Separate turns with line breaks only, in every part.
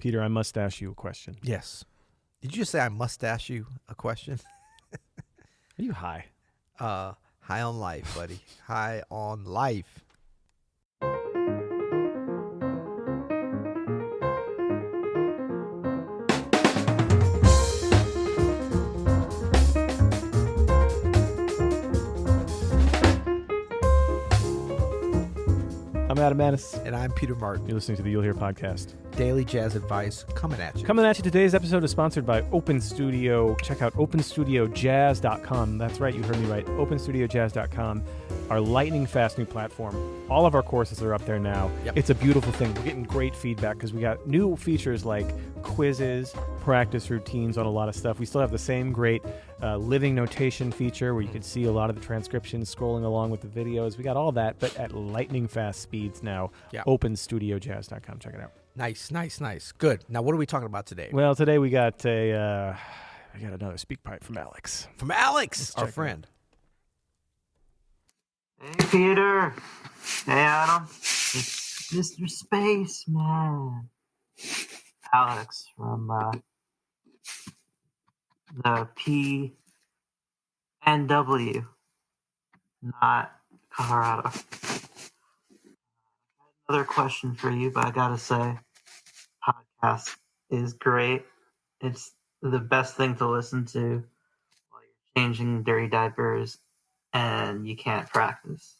Peter, I must ask you a question.
Yes. Did you just say I must ask you a question?
Are you high?
High on life, buddy. High on life.
I'm Adam Maness.
And I'm Peter Martin.
You're listening to the You'll Hear podcast.
Daily jazz advice coming at you.
Coming at you, today's episode is sponsored by Open Studio. Check out openstudiojazz.com. That's right, you heard me right. openstudiojazz.com, our lightning fast new platform. All of our courses are up there now.
Yep.
It's a beautiful thing. We're getting great feedback because we got new features like quizzes, practice routines on a lot of stuff. We still have the same great living notation feature where you can see a lot of the transcriptions scrolling along with the videos. We got all that, but at lightning fast speeds now.
Yep.
openstudiojazz.com. Check it out.
Nice. Good. Now, what are we talking about today?
Well, today we got another speak pipe from Alex.
From Alex,
Let's
our
check it
friend.
Hey, Peter. Hey, Adam. It's Mr. Spaceman. Alex from the PNW, not Colorado. Another question for you, but I gotta say, podcast is great. It's the best thing to listen to while you're changing dirty diapers and you can't practice.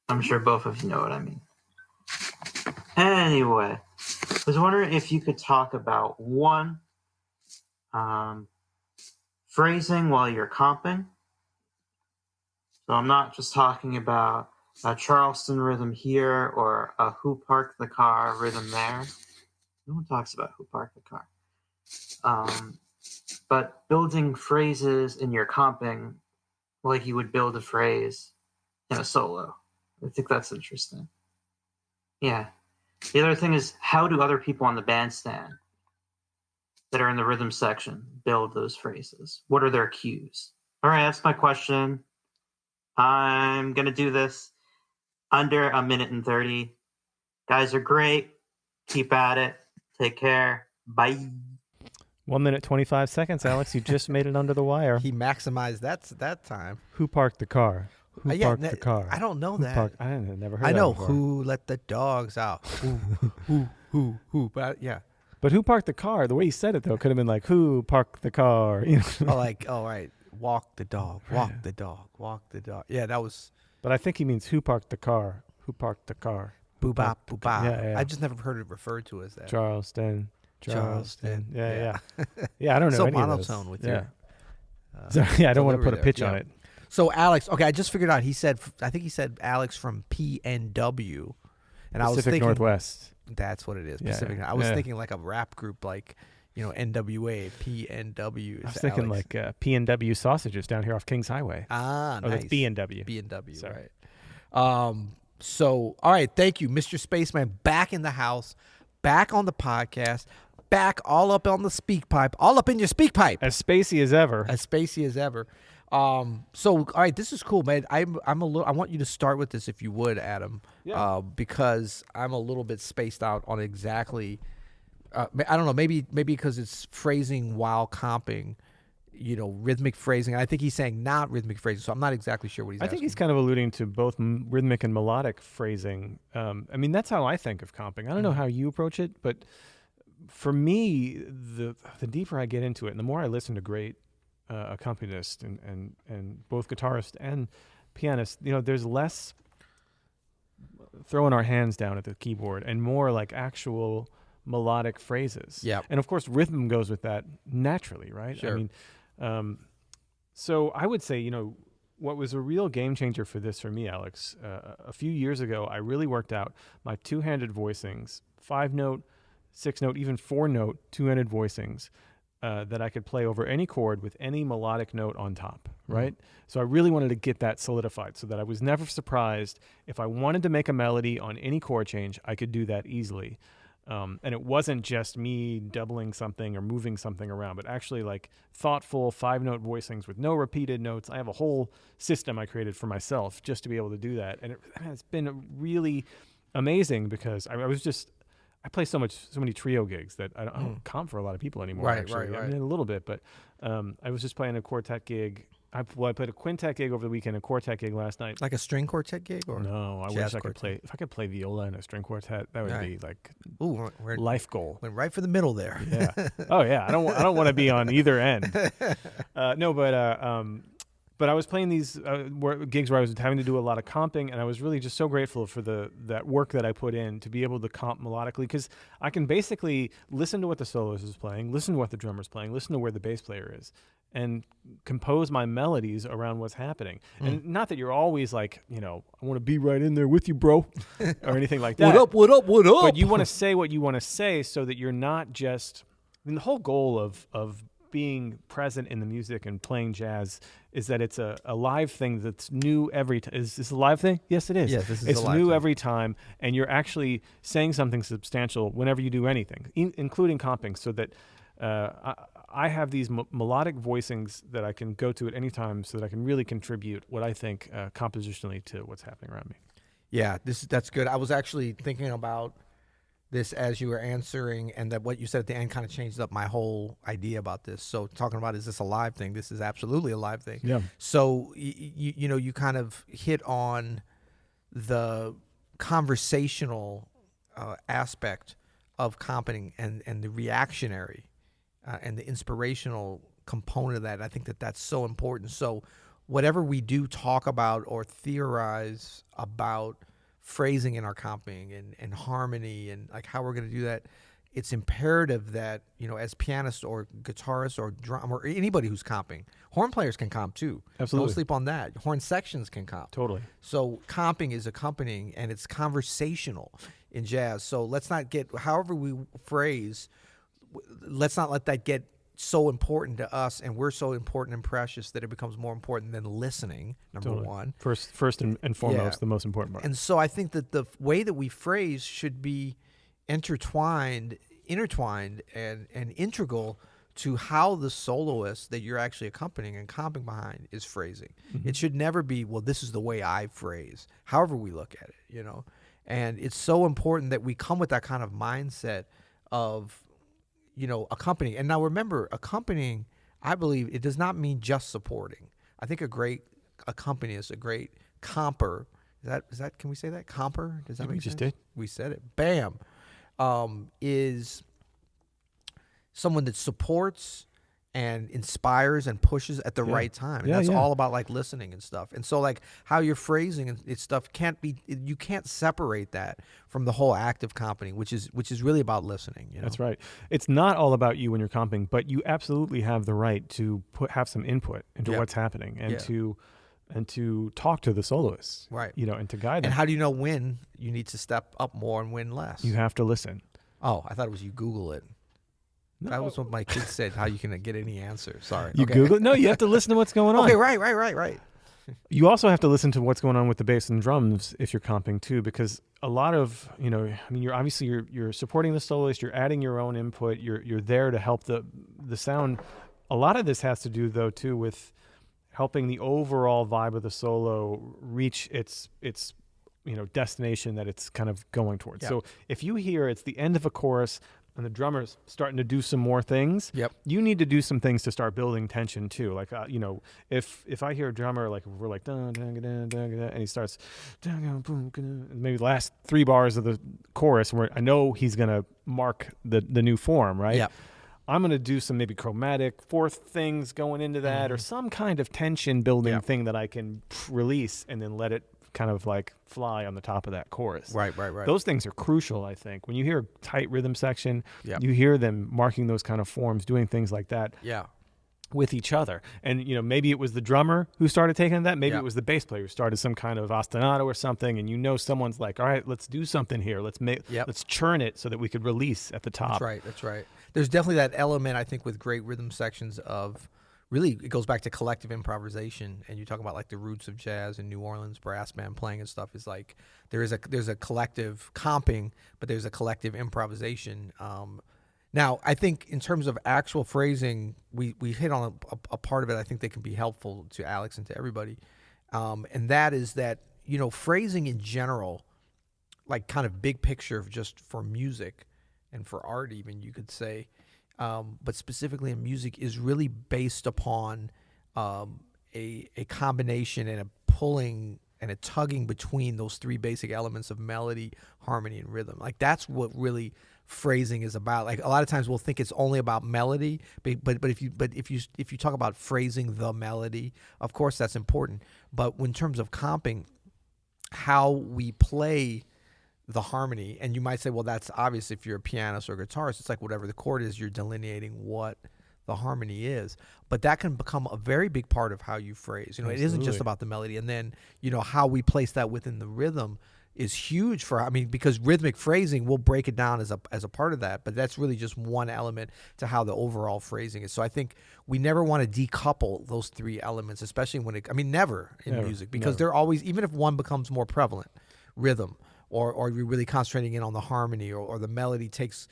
I'm sure both of you know what I mean. Anyway, I was wondering if you could talk about one, phrasing while you're comping. So I'm not just talking about a Charleston rhythm here or a who parked the car rhythm there. No one talks about who parked the car. But building phrases in your comping like you would build a phrase in a solo. I think that's interesting. Yeah. The other thing is, how do other people on the bandstand that are in the rhythm section build those phrases? What are their cues? All right, that's my question. I'm going to do this under a minute and 30. Guys are great. Keep at it. Take care. Bye.
1 minute, 25 seconds, Alex. You just made it under the wire.
He maximized that time.
Who parked the car? Who parked the car?
I don't know
Who
that.
I never heard
I
that
know
before.
who let the dogs out. Who. But yeah.
But who parked the car? The way he said it, though, could have been like, who parked the car? You know?
Oh, like, all right. Walk the dog. Walk the dog. Walk the dog. Yeah, that was.
But I think he means who parked the car? Who parked the car?
Boo bop, boo bop.
Yeah.
I just never heard it referred to as that.
Charleston.
Charleston.
Yeah. Yeah, I don't know
So
any of those.
monotone with
yeah.
your.
So, I don't want to put a
delivery
pitch
there.
on
Yeah.
it.
So Alex, okay, I just figured out. I think he said Alex from PNW, and I was
Pacific
thinking
Northwest.
that's what it is.
Yeah,
Pacific.
yeah.
I was
Yeah.
thinking like a rap group, like NWA, PNW.
I was thinking
Alex.
like P&W sausages down here off Kings Highway.
nice.
That's B&W.
B&W,
Sorry.
right. So, all right, thank you, Mr. Spaceman, back in the house, back on the podcast, back all up on the speak pipe, all up in your speak pipe.
As spacey as ever.
As spacey as ever. So, all right, this is cool, man. I want you to start with this if you would, Adam, because I'm a little bit spaced out on exactly, I don't know, maybe because it's phrasing while comping, rhythmic phrasing. I think he's saying not rhythmic phrasing, so I'm not exactly sure what he's
I
asking.
think he's kind of alluding to both rhythmic and melodic phrasing. I mean, that's how I think of comping. I don't know how you approach it, but for me, the deeper I get into it and the more I listen to great accompanist and both guitarist and pianist, there's less throwing our hands down at the keyboard and more like actual melodic phrases.
Yeah.
And of course, rhythm goes with that naturally, right?
Sure.
I mean, so I would say, what was a real game changer for this for me, Alex, a few years ago, I really worked out my two-handed voicings, 5-note, 6-note, even 4-note two-handed voicings that I could play over any chord with any melodic note on top, right? So I really wanted to get that solidified so that I was never surprised. If I wanted to make a melody on any chord change, I could do that easily. And it wasn't just me doubling something or moving something around, but actually like thoughtful 5-note voicings with no repeated notes. I have a whole system I created for myself just to be able to do that. And it's been really amazing because I was just I play so many trio gigs that I don't comp for a lot of people anymore.
Right,
actually,
right,
I
right.
mean, a little bit, but I was just playing a quartet gig. I played a quintet gig over the weekend, a quartet gig last night.
Like a string quartet gig or
No, I
jazz
wish I could
quartet?
play. If I could play viola in a string quartet, that would
Right.
be like
Ooh,
life goal.
went right for the middle there.
Yeah. Oh yeah. I don't want to be on either end. No, but I was playing these gigs where I was having to do a lot of comping, and I was really just so grateful for that work that I put in to be able to comp melodically, because I can basically listen to what the soloist is playing, listen to what the drummer's playing, listen to where the bass player is, and compose my melodies around what's happening. And not that you're always like, I want to be right in there with you, bro, or anything like that.
What up, what up, what up?
But you want to say what you want to say so that you're not just. I mean, the whole goal of being present in the music and playing jazz is that it's a live thing that's new every time. Is this a live thing? Yes, it is.
Yes, this is
it's
a live
new
thing.
every time, and you're actually saying something substantial whenever you do anything, including comping, so that I have these melodic voicings that I can go to at any time so that I can really contribute what I think compositionally to what's happening around me.
Yeah, that's good. I was actually thinking about this as you were answering, and that what you said at the end kind of changed up my whole idea about this. So talking about, is this a live thing? This is absolutely a live thing.
Yeah.
So you kind of hit on the conversational aspect of comping and the reactionary and the inspirational component of that. I think that's so important. So whatever we do talk about or theorize about phrasing in our comping and harmony and like how we're going to do that, it's imperative that, as pianists or guitarists or drum or anybody who's comping, horn players can comp too.
Absolutely.
Don't sleep on that. Horn sections can comp.
Totally.
So comping is accompanying, and it's conversational in jazz. So let's not get, however we phrase, let's not let that get so important to us, and we're so important and precious that it becomes more important than listening, number
Totally.
one.
First and foremost,
Yeah.
the most important part.
And so I think that the way that we phrase should be intertwined, and integral to how the soloist that you're actually accompanying and comping behind is phrasing. It should never be, well, this is the way I phrase, however we look at it, And it's so important that we come with that kind of mindset of, accompanying. And now remember, accompanying, I believe, it does not mean just supporting. I think a great accompanist, a great comper, is that can we say that? Comper? Does that make
We
sense?
just did.
We said it. Bam. Is someone that supports and inspires and pushes at the right time. And that's all about like listening and stuff. And so like how you're phrasing and stuff you can't separate that from the whole act of comping, which is really about listening.
That's right. It's not all about you when you're comping, but you absolutely have the right to have some input into what's happening and to talk to the soloists.
Right.
And to guide them.
And how do you know when you need to step up more and when less?
You have to listen.
Oh, I thought it was you Google it.
No.
That was what my kids said, how you can get any answer. Sorry.
You
Okay.
Google it? No, you have to listen to what's going on.
Okay, right.
You also have to listen to what's going on with the bass and drums if you're comping too, because a lot of, you're supporting the soloist, you're adding your own input, you're there to help the sound. A lot of this has to do though too with helping the overall vibe of the solo reach its destination that it's kind of going towards.
Yeah.
So if you hear it's the end of a chorus and the drummer's starting to do some more things,
Yep.
you need to do some things to start building tension too. Like, if I hear a drummer, like we're like, dun, dun, dun, dun, dun, and he starts, dun, dun, boom, dun, and maybe the last 3 bars of the chorus, where I know he's going to mark the new form, right?
Yep.
I'm going to do some maybe chromatic fourth things going into that, or some kind of tension building thing that I can release and then let it kind of like fly on the top of that chorus.
Right.
Those things are crucial, I think. When you hear a tight rhythm section,
Yep.
you hear them marking those kind of forms, doing things like that
Yeah.
with each other. And, maybe it was the drummer who started taking that. Maybe
Yep.
it was the bass player who started some kind of ostinato or something. And someone's like, all right, let's do something here. Let's churn it so that we could release at the top.
That's right. There's definitely that element, I think, with great rhythm sections of really, it goes back to collective improvisation. And you talk about like the roots of jazz and New Orleans brass band playing and stuff, is like there's a collective comping, but there's a collective improvisation. Now, I think in terms of actual phrasing, we hit on a part of it I think that can be helpful to Alex and to everybody. And that is that, phrasing in general, like kind of big picture of just for music, and for art even, you could say, but specifically in music, is really based upon a combination and a pulling and a tugging between those three basic elements of melody, harmony, and rhythm. Like that's what really phrasing is about. Like a lot of times we'll think it's only about melody, but if you talk about phrasing the melody, of course that's important. But in terms of comping, how we play the harmony, and you might say, well, that's obvious if you're a pianist or guitarist. It's like whatever the chord is, you're delineating what the harmony is, but that can become a very big part of how you phrase. It isn't just about the melody, and then how we place that within the rhythm is huge because rhythmic phrasing, we'll break it down as a part of that, but that's really just one element to how the overall phrasing is. So I think we never want to decouple those three elements, especially when never in music, because they're always, even if one becomes more prevalent, rhythm, or you're really concentrating in on the harmony, or the melody takes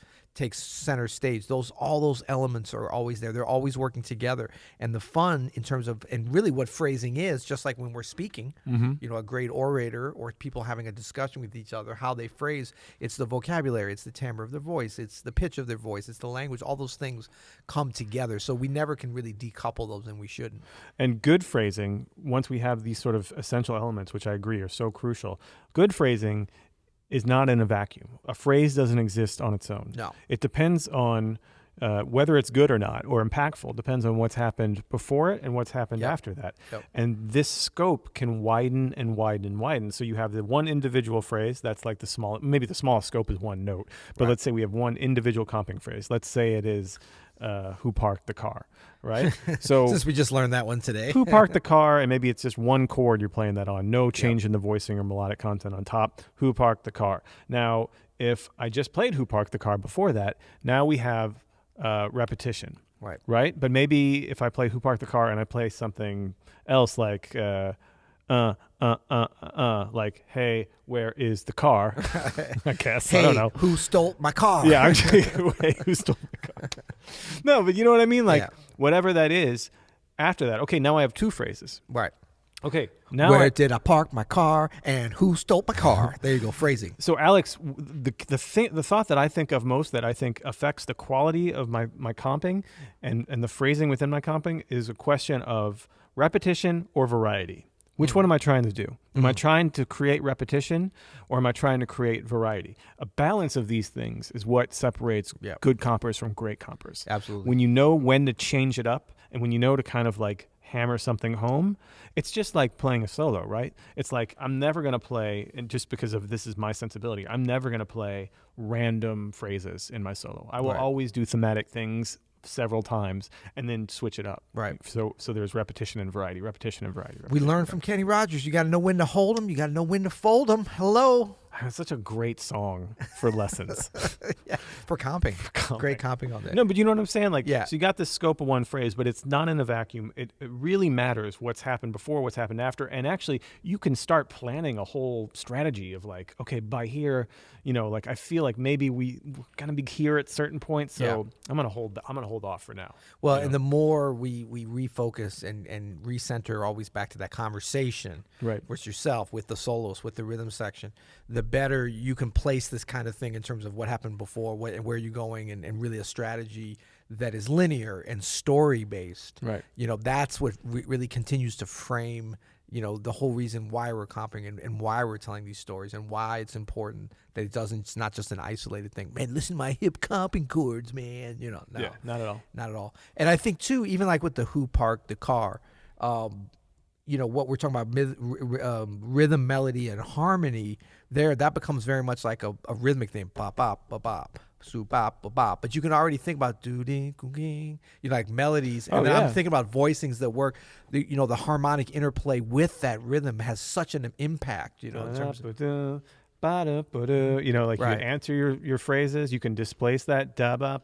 center stage. All those elements are always there. They're always working together. And the fun in terms of, and really what phrasing is, just like when we're speaking, a great orator or people having a discussion with each other, how they phrase, it's the vocabulary, it's the timbre of their voice, it's the pitch of their voice, it's the language, all those things come together. So we never can really decouple those, and we shouldn't.
And good phrasing, once we have these sort of essential elements, which I agree are so crucial, good phrasing is not in a vacuum. A phrase doesn't exist on its own.
No.
It depends on whether it's good or not, or impactful. Depends on what's happened before it and what's happened after that.
Yep.
And this scope can widen and widen and widen. So you have the one individual phrase, that's like maybe the smallest scope is one note, but let's say we have one individual comping phrase. Let's say it is, who parked the car, right? So
since we just learned that one today.
Who parked the car, and maybe it's just one chord you're playing that on. No change in the voicing or melodic content on top. Who parked the car? Now, if I just played Who Parked the Car before that, now we have repetition. Right? But maybe if I play Who Parked the Car and I play something else like like, hey, where is the car? I guess.
Hey,
I don't know.
Who stole my car?
Yeah, actually, hey, who stole my car? No, but you know what I mean? Like, whatever that is, after that, okay, now I have two phrases.
Right.
Okay, now
where did I park my car, and who stole my car? There you go, phrasing.
So, Alex, the thought that I think of most, that I think affects the quality of my comping and the phrasing within my comping, is a question of repetition or variety. Which one am I trying to do? Am I trying to create repetition, or am I trying to create variety? A balance of these things is what separates good compers from great compers.
Absolutely.
When you know when to change it up, and when you know to kind of like hammer something home, it's just like playing a solo, right? It's like, I'm never going to play, and just because of this is my sensibility, I'm never going to play random phrases in my solo. I will always do thematic things several times and then switch it up.
Right.
So there's repetition and variety.
We learned from Kenny Rogers, you got to know when to hold them, you got to know when to fold them. Hello.
It's such a great song for lessons.
For comping. Great comping on that.
No, but you know what I'm saying? Like,
yeah.
So you got this scope of one phrase, but it's not in a vacuum. It really matters what's happened before, what's happened after. And actually, you can start planning a whole strategy of like, okay, by here, like I feel like maybe we're gonna be here at certain points. So I'm gonna hold off for now.
Well, and the more we refocus and recenter always back to that conversation with yourself, with the solos, with the rhythm section, the better you can place this kind of thing in terms of what happened before, where you're going, and really a strategy that is linear and story based.
Right.
That's what really continues to frame, the whole reason why we're comping and why we're telling these stories, and why it's important that it's not just an isolated thing. Man, listen to my hip comping chords, man. No.
Yeah, not at all.
Not at all. And I think too, even like with the Who Parked the Car, what we're talking about, rhythm, melody, and harmony, that becomes very much like a rhythmic thing. Bop, bop, bop, bop, su, bop, bop, bop. But you can already think about doo-ding, coo-ging, like melodies. And then I'm thinking about voicings that work. The harmonic interplay with that rhythm has such an impact, in terms of...
You answer your phrases, you can displace that.
Yeah,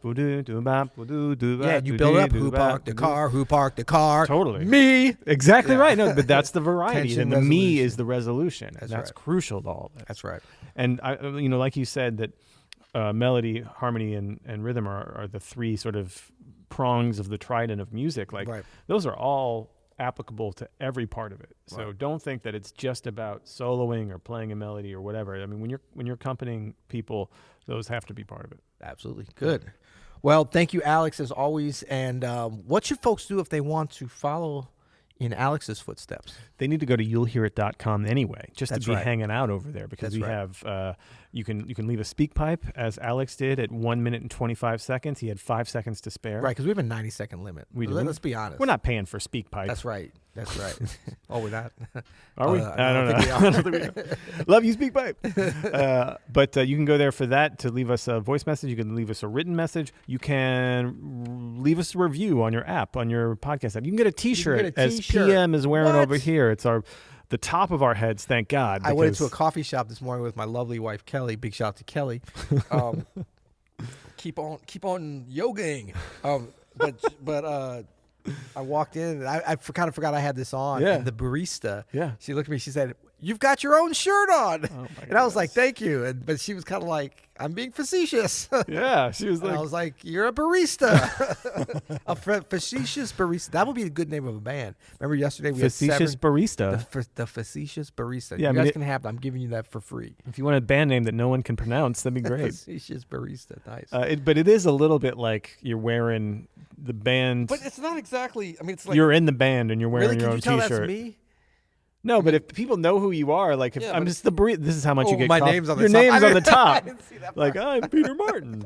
you build up who parked the car.
Totally.
Me.
Exactly right. No, but that's the variety.
Tension,
and the
resolution.
me is the resolution. That's crucial to all of this.
That's right.
And I, like you said, that melody, harmony, and rhythm are the three sort of prongs of the trident of music. Like those are all applicable to every part of it. So don't think that it's just about soloing or playing a melody or whatever. I mean, when you're accompanying people, those have to be part of it.
Absolutely. Good. Well, thank you, Alex, as always. And what should folks do if they want to follow in Alex's footsteps?
They need to go to you'llhearit.com anyway, just
That's
to be
right.
hanging out over there, because
That's
we
right.
have you can leave a speak pipe, as Alex did, at 1 minute and 25 seconds. He had 5 seconds to spare.
Right, because we have a 90-second limit.
We do.
Let's be honest.
We're not paying for speak pipe.
That's right. That's right. Oh, we're not?
Are we? I don't know.
think we
I don't think we are. Love you, speak pipe. But you can go there for that, to leave us a voice message. You can leave us a written message. You can leave us a review on your app, on your podcast app. You can get a T-shirt, as PM is wearing over here. It's the top of our heads, thank God.
I went into a coffee shop this morning with my lovely wife, Kelly. Big shout out to Kelly. Keep on yogaing. But I walked in, and I kind of forgot I had this on.
Yeah.
And the barista,
Yeah.
she looked at me, she said, "You've got your own shirt on."
Oh, my
and I was like,
goodness.
"Thank you." But she was kind of like, "I'm being facetious."
Yeah, she was
And
like,
I was like, "You're a barista." A facetious barista. That would be a good name of a band. Remember yesterday we
facetious
had
barista.
the facetious barista.
Yeah,
You
I mean,
guys can have that. I'm giving you that for free.
If you want a band name that no one can pronounce, that'd be great.
Facetious barista. Nice.
But it is a little bit like you're wearing the band.
But it's not exactly. I mean, it's like
You're in the band and you're wearing
really.
your
Can
own
you tell
T-shirt.
that's me?
No, but if people know who you are, like if
Yeah,
I'm
but
just the barista, this is how much you
Oh,
get.
my
coffee.
name's on the
your
top.
name's on the
I
top.
didn't see that
Like
part.
I'm Peter Martin.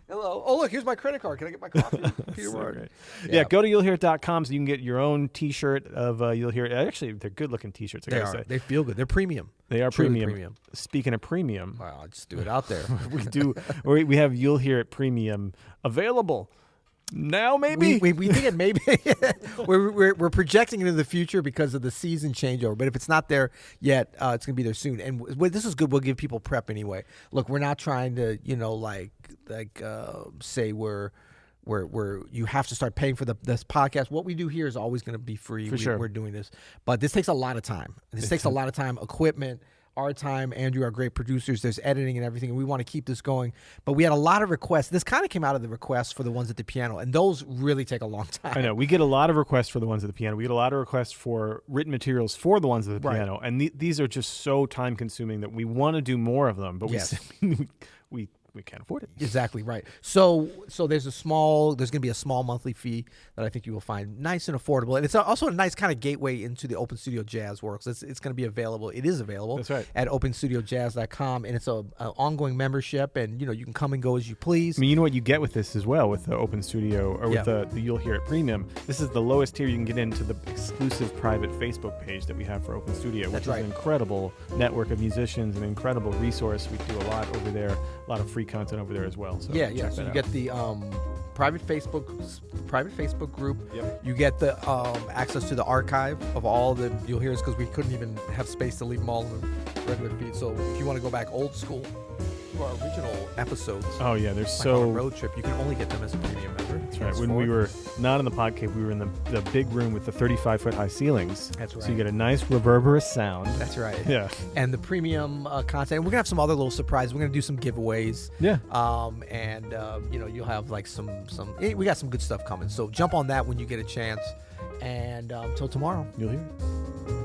Hello. Oh, look, here's my credit card. Can I get my coffee? Peter
So
Martin.
great. Yeah, go to you'llhearit.com so you can get your own T-shirt of You'll Hear It. Actually, they're good-looking T-shirts. I
They
gotta
are.
say,
They feel good. They're premium.
they are
Truly
premium. Speaking of premium,
Wow, I'll just do it out there.
we have You'll Hear It Premium available now. Maybe
we think it maybe we're projecting into the future because of the season changeover. But if it's not there yet, it's gonna be there soon. And this is good. We'll give people prep anyway. Look, we're not trying to say we're you have to start paying for this podcast. What we do here is always going to be free.
Sure.
We're doing this, but this takes a lot of time. This takes a lot of time, equipment, our time. Andrew, our great producers. There's editing and everything, and we want to keep this going. But we had a lot of requests. This kind of came out of the requests for the ones at the piano, and those really take a long time.
I know. We get a lot of requests for the ones at the piano. We get a lot of requests for written materials for the ones at the piano, and these are just so time consuming that we want to do more of them, but
Yes.
we can't afford it.
Exactly right. So there's going to be a small monthly fee that I think you will find nice and affordable, and it's also a nice kind of gateway into the Open Studio Jazz world. It's going to be available. It is available.
That's right.
At openstudiojazz.com, and it's a ongoing membership, and you can come and go as you please.
I mean, you know what you get with this as well, with the Open Studio or with the You'll Hear It Premium. This is the lowest tier you can get into the exclusive private Facebook page that we have for Open Studio, which
That's
is
right.
an incredible network of musicians, an incredible resource. We do a lot over there, a lot of free content over there as well. So
Yeah.
check
So
that
you
out.
get the private Facebook group.
Yep.
You get the access to the archive of all the You'll Hear Us, because we couldn't even have space to leave them all in the regular feed. So if you want to go back old school to our original episodes,
Oh yeah, there's
like on a
so.
road trip, you can only get them as a premium member.
That's right. When we were not in the podcast, we were in the big room with the 35-foot high ceilings.
That's right.
So you get a nice reverberous sound.
That's right.
Yeah.
And the premium content. We're gonna have some other little surprises. We're gonna do some giveaways.
Yeah.
And you'll have like some. We got some good stuff coming. So jump on that when you get a chance. And till tomorrow.
You'll hear it.